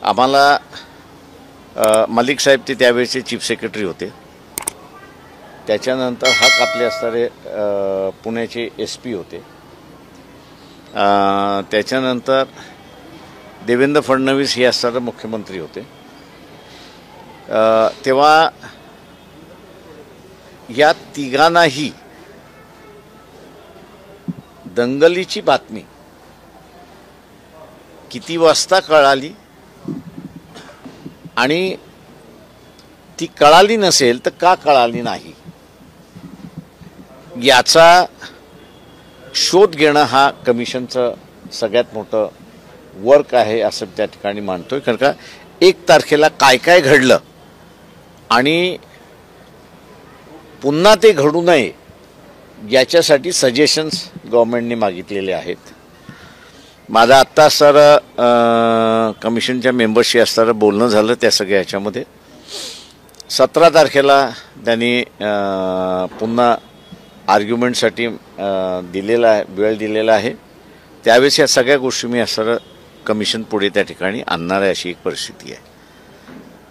आम्हाला मलिक साहेब ते त्यावेळेचे chief secretary होते। त्याच्यानंतर हक आपले असणारे पुण्याचे SP होते। त्याच्यानंतर देवेंद्र फडणवीस हे असणारे मुख्यमंत्री होते। तेव्हा या तिघांनाही दंगलीची बातमी किती वाजता कळाली आणि ती कळाली नसेल तर का कळाली नाही याचा शोध घेणं हा कमिशनचं सगळ्यात मोठं वर्क आहे असं त्या ठिकाणी मानतोय। कारण का 1 तारखेला काय काय घडलं आणि पुन्हा ते घडू नये याच्यासाठी सजेशन्स गव्हर्नमेंटने मागितलेले आहेत। माझा आत्ता सर कमिशनच्या मेंबरशी असताना बोलणं झालं त्या सगळ्या ह्याच्यामध्ये 17 तारखेला त्यांनी पुन्हा आर्ग्युमेंटसाठी दिलेला आहे, वेळ दिलेला आहे। त्यावेळेस या सगळ्या गोष्टी मी असं कमिशन पुढे त्या ठिकाणी आणणार आहे अशी एक परिस्थिती आहे।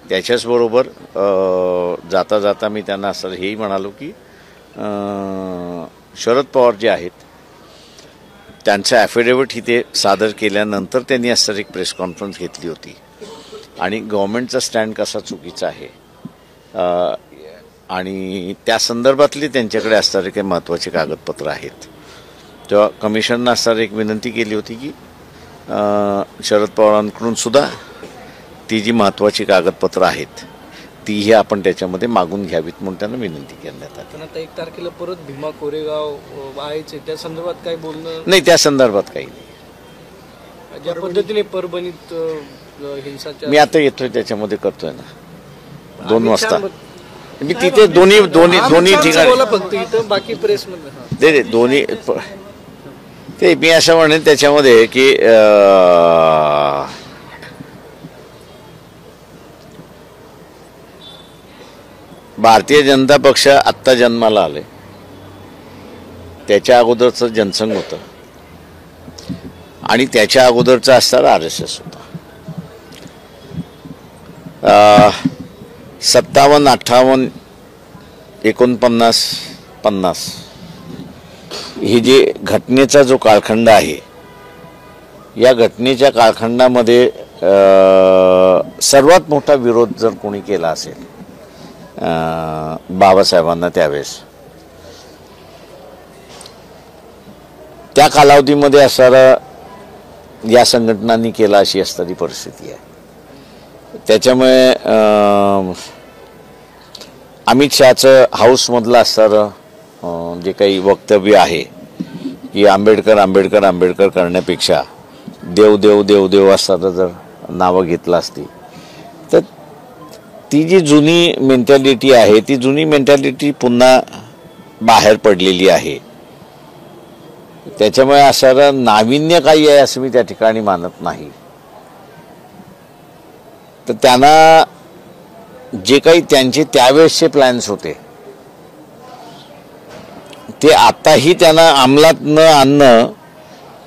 त्याच्याचबरोबर जाता जाता मी त्यांना असं हेही म्हणालो की शरद पवार जे आहेत त्यांचं ॲफिडेव्हिट इथे सादर केल्यानंतर त्यांनी असं एक प्रेस कॉन्फरन्स घेतली होती आणि गव्हर्नमेंटचा स्टँड कसा चुकीचा आहे आणि त्या संदर्भातली त्यांच्याकडे असणारे काही महत्त्वाचे कागदपत्र आहेत। तेव्हा कमिशननं असणारी एक विनंती केली होती की शरद पवारांकडून सुद्धा ती जी महत्त्वाची कागदपत्र आहेत तीही आपण त्याच्यामध्ये मागून घ्यावीत म्हणून त्यांना विनंती करण्यात आली। पण आता 1 तारखेला परत भीमा कोरेगाव आहेच, त्या संदर्भात काय बोलणं नाही, त्या संदर्भात काही नाही। ज्या पद्धतीने परभणीत हिंसाचार मी आता येतोय त्याच्यामध्ये करतोय ना 2 वाजता मी तिथे दोन्ही ठिकाणी फक्त इथं बाकी प्रेसमध्ये दे दोन्ही ते मी असं म्हणेन त्याच्यामध्ये की भारतीय जनता पक्ष आत्ता जन्माला आले, त्याच्या अगोदरचं जनसंघ होतं आणि त्याच्या अगोदरचं असणारा RSS होता। 57, 58, 49, 50 ही जे घटनेचा जो कालखंड आहे या घटनेच्या कालखंडामध्ये सर्वात मोठा विरोध जर कोणी केला असेल बाबासाहेबांना त्यावेळेस त्या कालावधीमध्ये असणारा या संघटनांनी केला अशी असणारी परिस्थिती आहे। त्याच्यामुळे अमित शहाचं हाऊसमधलं असणारं जे काही वक्तव्य आहे की आंबेडकर करण्यापेक्षा देव देव देव देव असताना जर नावं घेतलं असती तर ती जी जुनी मेंटॅलिटी आहे ती जुनी मेंटॅलिटी पुन्हा बाहेर पडलेली आहे। त्याच्यामुळे असं नाविन्य काही आहे असं मी त्या ठिकाणी मानत नाही। तर त्यांना जे काही त्यांचे त्यावेळेसचे प्लॅन्स होते ते आताही त्यांना अंमलात न आणणं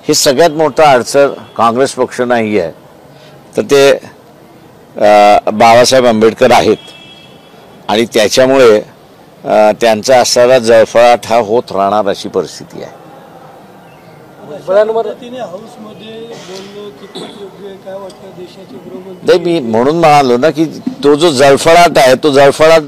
हे सगळ्यात मोठं अडचण काँग्रेस पक्ष नाही आहे तर ते बाबासाहेब आंबेडकर आहेत आणि त्याच्यामुळे त्यांचा असणारा जळफळाट हा होत राहणार अशी परिस्थिती आहे। मी म्हणून म्हणालो ना की तो जो जळफळाट आहे तो जळफळाट